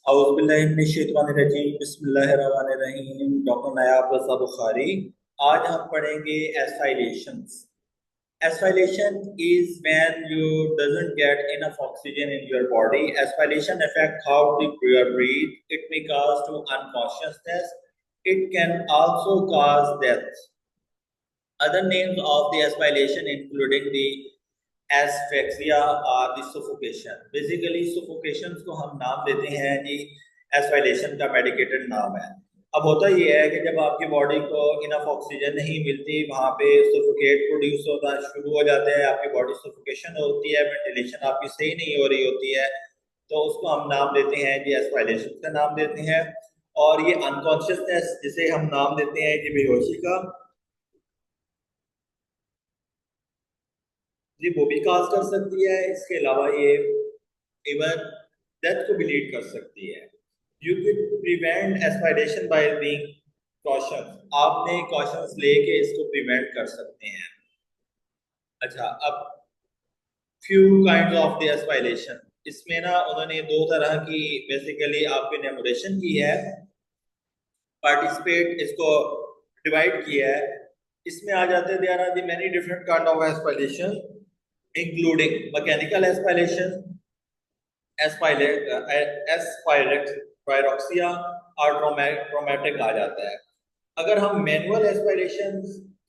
औज़ुबिल्लाहिमिनश्शैतानिर्रजीम बिस्मिल्लाहिर्रहमानिर्रहीम। डॉक्टर नायाब रज़ा बुखारी। आज हम पढ़ेंगे aspirations. Aspiration is when you doesn't get enough oxygen in your body. Aspiration affect how deep you breathe. It may cause to unconsciousness. It can also cause death. Other names of the aspiration including the asphyxia or the suffocation. Basically suffocation को हम नाम देते हैं जी aspiration का medicated नाम है। अब होता ये है कि जब आपकी बॉडी को इनफ ऑक्सीजन नहीं मिलती वहां पे सफोकेट प्रोड्यूस होना शुरू हो जाता है, आपकी बॉडी सफोकेशन होती है, वेंटिलेशन आपकी सही नहीं हो रही होती है, तो उसको हम नाम देते हैं जी एस्पायरेशन का नाम देते हैं। और ये अनकॉन्शियसनेस जिसे हम नाम देते हैं जी बेहोशी का, जी वो भी काज कर सकती है। इसके अलावा ये इवन डेथ को भी लीड कर सकती है। You can prevent aspiration by being caution. आपने कॉशंस लेके इसको प्रिवेंट कर सकते हैं। अच्छा, अब few kinds of the aspiration. इसमें ना उन्होंने दो तरह की बेसिकली आपके नेमोरेशन की है, पार्टिसिपेट इसको डिवाइड किया है। इसमें आ जाते हैं there are the many different kind of aspiration including mechanical aspiration, asphyxia और ट्रोमैटिक आ जाता है। अगर हम मैनुअल एस्पायरेशन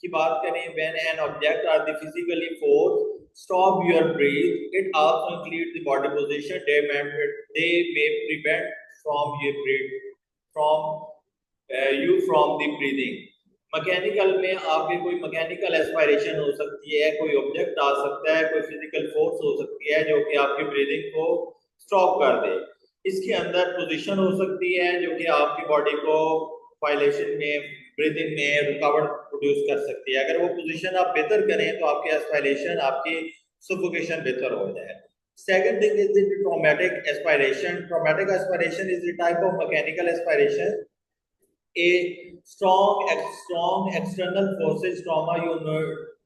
की बात करें, when an object are the physically force stop your breath, it also include the body position, they may prevent from your breath from you from the breathing. Mechanical में आपके कोई मैकेनिकल एस्पायरेशन हो सकती है, कोई ऑब्जेक्ट आ सकता है, कोई फिजिकल फोर्स हो सकती है जो कि आपकी ब्रीदिंग को स्टॉप कर दे। इसके अंदर पोजीशन हो सकती है जो कि आपकी बॉडी को वाइलेशन में, ब्रीदिंग में रुकावट प्रोड्यूस कर सकती है। अगर वो पोजीशन आप बेहतर करें तो आपकी एस्पायरेशन, आपकी सफोकेशन बेहतर हो जाए। Second thing is the traumatic aspiration. Traumatic aspiration is the type of mechanical aspiration. A strong external forces trauma,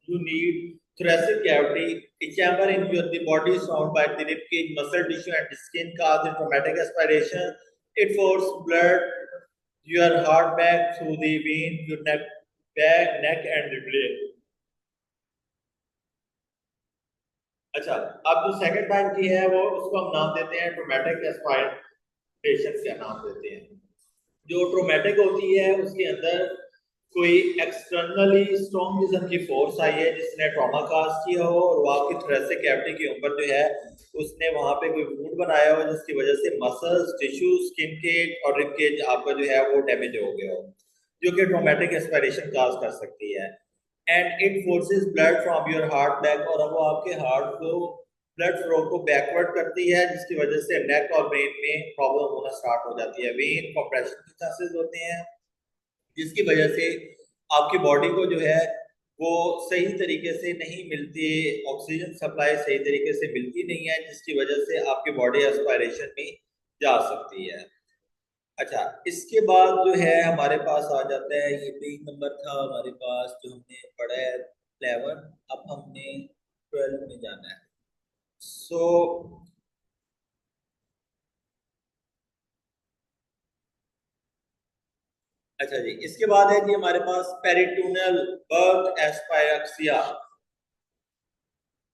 you need thoracic cavity, a chamber in your the body surrounded by the rib cage, muscle tissue and skin cause the traumatic aspiration. It forces blood your heart back through the vein, your neck and the brain. अच्छा, अब जो second type की है वो उसको हम नाम देते हैं ट्रोमैटिक एस्पायरेशन का नाम देते हैं। जो ट्रोमैटिक होती है उसके अंदर कोई एक्सटर्नली स्ट्रॉन्ग किस्म की फोर्स आई है जिसने ट्रॉमा काज किया हो और वो आपकी थोरेसिक कैविटी के ऊपर जो है उसने वहां पे कोई वुंड बनाया हो जिसकी वजह से मसल्स, टिश्यू, स्किन केज और रिब केज आपका जो है वो डैमेज हो गया हो, जो कि ट्रोमैटिक एस्पायरेशन काज कर सकती है। And it forces blood from your heart back, और अब वो आपके हार्ट को, ब्लड फ्लो को बैकवर्ड करती है जिसकी वजह से नेक और ब्रेन में प्रॉब्लम होना स्टार्ट हो जाती है। वेन कंप्रेशन के चांसेस होते हैं जिसकी वजह से आपकी बॉडी को जो है वो सही तरीके से नहीं मिलती, ऑक्सीजन सप्लाई सही तरीके से मिलती नहीं है, जिसकी वजह से आपकी बॉडी एस्पायरेशन में जा सकती है। अच्छा, इसके बाद जो है हमारे पास आ जाता है, ये पेज नंबर था हमारे पास जो हमने पढ़ा है 11, अब हमने 12 में जाना है। सो अच्छा जी, इसके बाद है जी हमारे पास peritoneal birth asphyxia.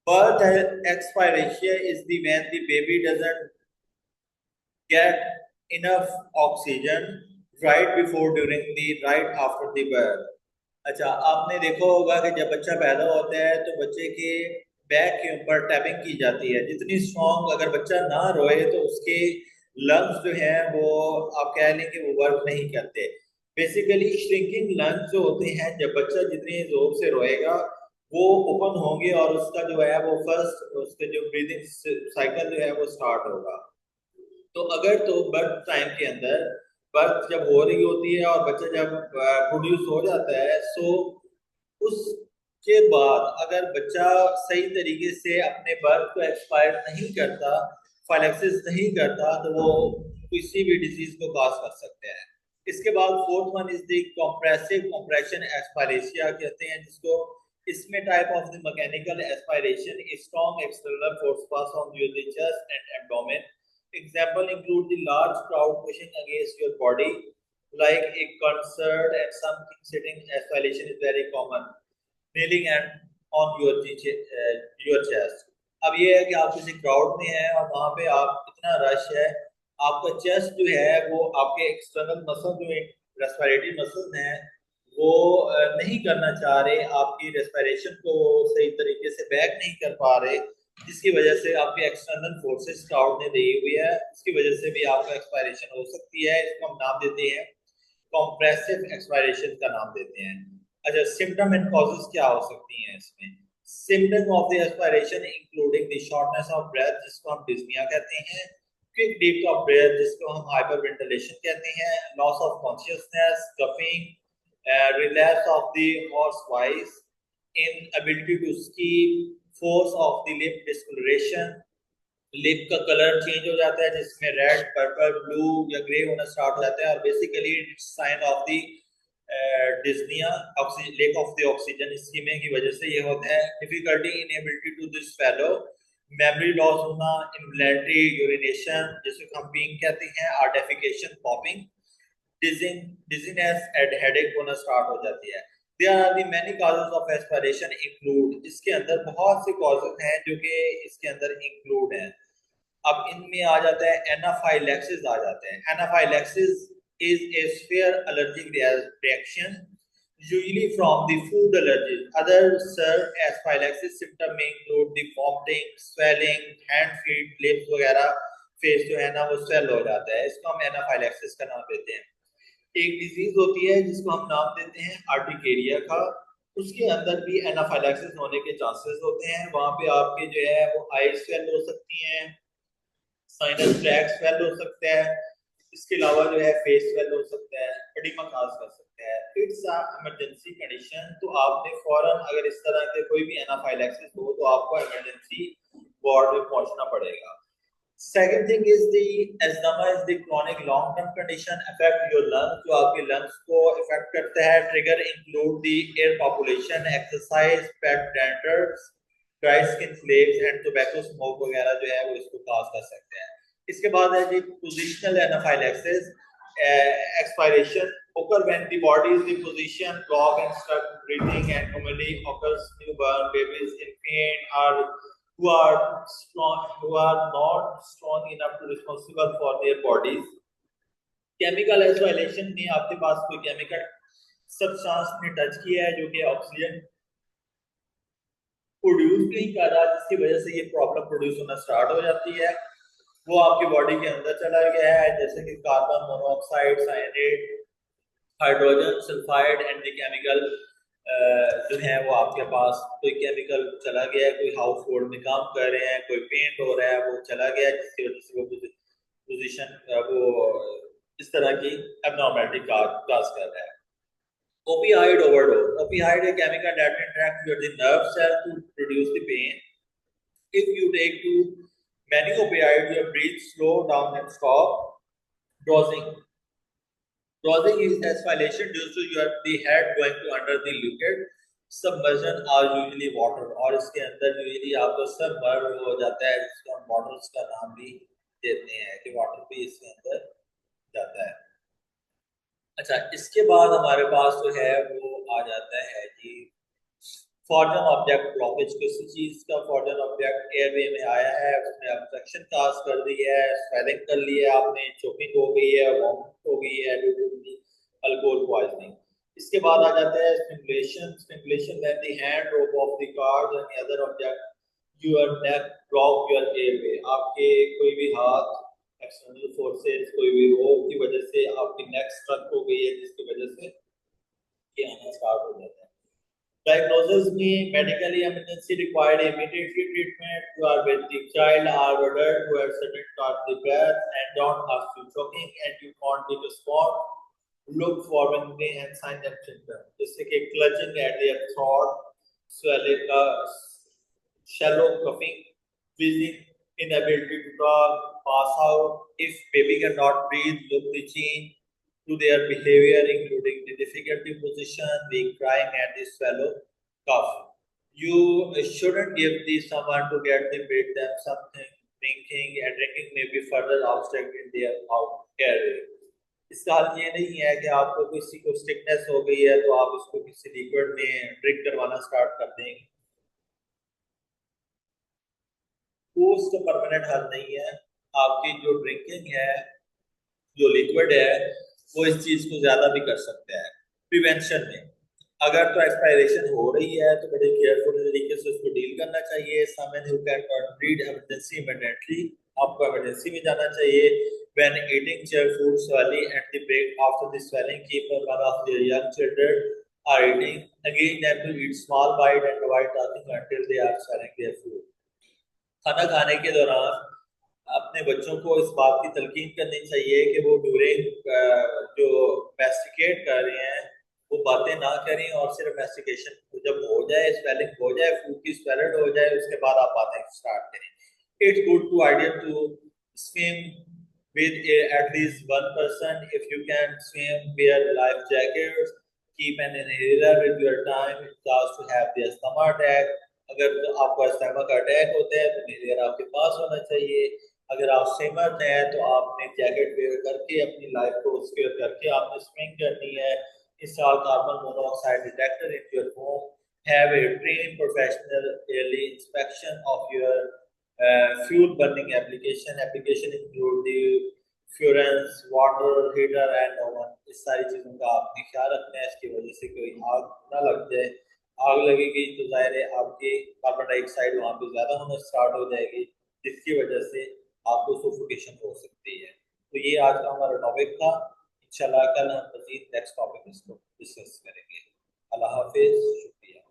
Birth expiration is the when the baby doesn't get enough oxygen right before, during the, right after the birth. अच्छा, आपने देखा होगा कि जब बच्चा पैदा होता है तो बच्चे के बैक के ऊपर टैपिंग की जाती है। जितनी स्ट्रॉन्ग, अगर बच्चा ना रोए तो उसके लंग्स जो हैं वो आप कह लें कि वो वर्क नहीं करते। बेसिकली श्रिंकिंग लंग्स जो होते हैं, जब बच्चा जितनी जोर से रोएगा वो ओपन होंगे और उसका जो है वो फर्स्ट उसके जो ब्रीदिंग साइकिल जो है वो स्टार्ट होगा। तो अगर तो बर्थ टाइम के अंदर, बर्थ जब हो रही होती है और बच्चा जब प्रोड्यूस हो जाता है, सो उसके बाद अगर बच्चा सही तरीके से अपने बर्थ को एक्सपायर नहीं करता, फाइलेक्सिस नहीं करता, तो वो किसी भी डिजीज को काज कर सकते हैं। इसके बाद fourth one is the compressive compression asphyxia कहते हैं जिसको। इसमें type of the mechanical aspiration, strong external force pass on the chest and abdomen, Example include the large crowd pushing against your body, like a concert, and something sitting asphyxiation is very common. Kneeling and on your chest. अब ये है कि आप किसी crowd में हैं और वहां पे आप इतना रश है, आपका चेस्ट जो है वो आपके एक्सटर्नल मसल जो रेस्पिरेटरी मसल हैं वो नहीं करना चाह रहे, आपकी रेस्पिरेशन को सही तरीके से बैक नहीं कर पा रहे, जिसकी वजह से आपकी एक्सटर्नल फोर्सेस क्राउड ने दी हुई है, इसकी वजह से भी आपका एक्सपायरेशन हो सकती है। इसको हम नाम देते हैं कॉम्प्रेसिव एक्सपायरेशन का नाम देते हैं। अच्छा, सिम्टम एंड कॉजेस क्या हो सकती हैं इसमें? Symptom of the expiration including the shortness of breath, जिसको हम डिस्निया कहते हैं, क्विक डिप ऑफ ब्रेथ, जिसको हम हाइपरवेंटिलेशन कहते हैं, loss of consciousness, coughing, relapse of the horse voice, inability to speak, force of the lip discoloration, lip का colour change हो जाता है जिसमें रेड, पर्पल, ब्लू या ग्रे होना स्टार्ट हो जाता है, और basically sign of the dyspnea, lack of the oxygen skimming की वजह से ये होता है। Difficulty in ability to this fellow, memory loss होना, इनवॉलंटरी यूरिनेशन जिसको हम पिंग कहते हैं, और defecation, popping, dizziness and headache होना स्टार्ट हो जाती है। There are the many causes of aspiration include, इसके अंदर बहुत से causes हैं जो कि इसके अंदर include हैं। अब इनमें आ जाता है एनाफाइलैक्सिस आ जाता है। Anaphylaxis is a severe allergic reaction usually from the food allergies. Other served anaphylaxis symptom may include the vomiting, swelling, hand, feet, lips वगैरह, फेस जो है ना वो स्वेल हो जाता है, इसको हम एनाफाइलैक्सिस का नाम देते हैं। एक डिजीज होती है जिसको हम नाम देते हैं आर्टिकेरिया का, उसके अंदर भी एनाफाइलैक्सिस होने के चांसेस होते हैं। वहां पे आपके जो है वो आई स्वेल हो सकती हैं, साइनस ट्रैक स्वेल हो सकता है, इसके अलावा जो है फेस स्वेल हो सकता है, एडिमा काज कर सकता है। इट्स अ इमरजेंसी कंडीशन, तो आपने फौरन अगर इस तरह के कोई भी एनाफाइलैक्सिस हो तो आपको इमरजेंसी वार्ड में पहुंचना पड़ेगा। Second thing is the asthma is the chronic long term condition affect your lungs, जो आपके lungs को affect करता है। Trigger include the air population, exercise, fat dandruff, dry skin flakes and tobacco smoke वगैरह जो है वो इसको cause कर सकते हैं। इसके बाद है जी positional anaphylaxis, expiration occur when the body is in position, block and stuck breathing, and commonly occurs newborn babies, infant or who are not strong enough to responsible for their bodies. Chemical asphyxiation में आपके पास कोई chemical substance ने touch किया है जो कि oxygen produce नहीं कर रहा, जिसकी वजह से ये प्रॉब्लम प्रोड्यूस होना स्टार्ट हो जाती है, वो आपकी बॉडी के अंदर चला गया है, जैसे कि carbon monoxide, cyanide, hydrogen sulphide and the chemical जो है वो आपके पास कोई केमिकल चला गया है, कोई हाउस होल्ड में काम कर रहे हैं, कोई पेंट हो रहा है वो चला गया है, जिसकी वजह से वो पोजीशन वो इस तरह की एबनॉर्मलिटी काज कर रहा है। Opioid overdose. Opioid is a chemical that interacts with the nerve cell to produce the pain. If you take too many opioids, your breath slow down and stop. Drowsing. Drowsing is asphyxiation due to the head going to under the liquid. Submersion are usually water, और इसके अंदर usually आपको submerge हो जाता है, जिसको हम water का नाम भी देते हैं कि वाटर भी इसके अंदर जाता है। अच्छा, इसके बाद हमारे पास जो है वो आ जाता है जी फॉरन ऑब्जेक्ट ब्लॉकेज। किसी चीज का फॉरन ऑब्जेक्ट एयरवे में आया है, उसने ऑब्स्ट्रक्शन काज कर दी है, स्वेलिंग कर ली है, आपने चोकिंग हो गई है, वॉमिट हो गई है ड्यू टू अल्कोहल पॉइजनिंग। इसके बाद आ जाता है stimulation. Stimulation when the hand rope of the card and other object your neck block your airway, आपके कोई भी हाथ एक्सटर्नल फोर्सेस, कोई भी रोप की वजह से आपकी नेक स्ट्रक हो गई है, जिसकी वजह से ये आना स्टार्ट हो जाता है। Diagnosis में medically emergency required immediately treatment. You are with the child or adult who has sudden caught the breath and don't have to choking and you want to respond. Look for warning and signs and symptoms. जैसे कि clutching at their throat, swelling, shallow coughing, wheezing, inability to talk, pass out. If baby cannot breathe, look the change to their behavior, including the difficulty position, the crying, and the swallow cough. You shouldn't give the someone to get them, beat them something. drinking may be further obstruct in their airway. इसका हाल ये नहीं है कि आपको किसी को stickiness हो गई है तो आप उसको किसी लिक्विड में ड्रिंक करवाना स्टार्ट कर देंगे। वो उसका परमानेंट हल नहीं है। आपकी जो ड्रिंकिंग है, जो लिक्विड है, वो इस चीज को ज्यादा भी कर सकता है। प्रिवेंशन में अगर तो एक्सपायरेशन हो रही है तो बड़े केयरफुल तरीके से उसको डील करना चाहिए। Someone who can not read emergency immediately, आपको इमरजेंसी में जाना चाहिए। When eating junk food swelling at the break after the swelling, keep one of their young children are eating, again them to eat small bite and avoid touching until they are swallowing their food। खाना खाने के दौरान अपने बच्चों को इस बात की तलकीन करनी चाहिए कि वो ड्यूरिंग जो मैस्टिकेट कर रहे हैं वो बातें ना करें, और सिर्फ मैस्टिकेशन जब हो जाए, स्वेलिंग हो जाए, फूड की स्वेलड हो जाए, उसके बाद आप बातें स्टार्ट करें। It's good to idea to swim with at least one person. If you can swim, wear life jackets, keep an inhaler with your time. It costs to have the asthma attack. अगर तो आपको asthma का attack होता है तो inhaler आपके पास होना चाहिए। अगर आप स्विमर हैं तो आपने जैकेट वेयर करके अपनी लाइफ को सिक्योर करके आपने स्विमिंग करनी है। Install carbon monoxide detector in your home, have a train professional yearly inspection of your fuel burning application include the furans, water heater and oven. इस सारी चीज़ों का आपने ख्याल रखना है, इसकी वजह से कोई आग ना लग जाए। आग लगेगी तो जाहिर है आपकी कार्बन डाइऑक्साइड वहाँ पे ज़्यादा होना स्टार्ट हो जाएगी, जिसकी वजह से आपको सफोकेशन हो सकती है। तो ये आज का हमारा टॉपिक था। इंशाल्लाह कल हम मज़ीद नेक्स्ट टॉपिक इसको डिस्कस करेंगे। अल्लाह हाफिज़, शुक्रिया।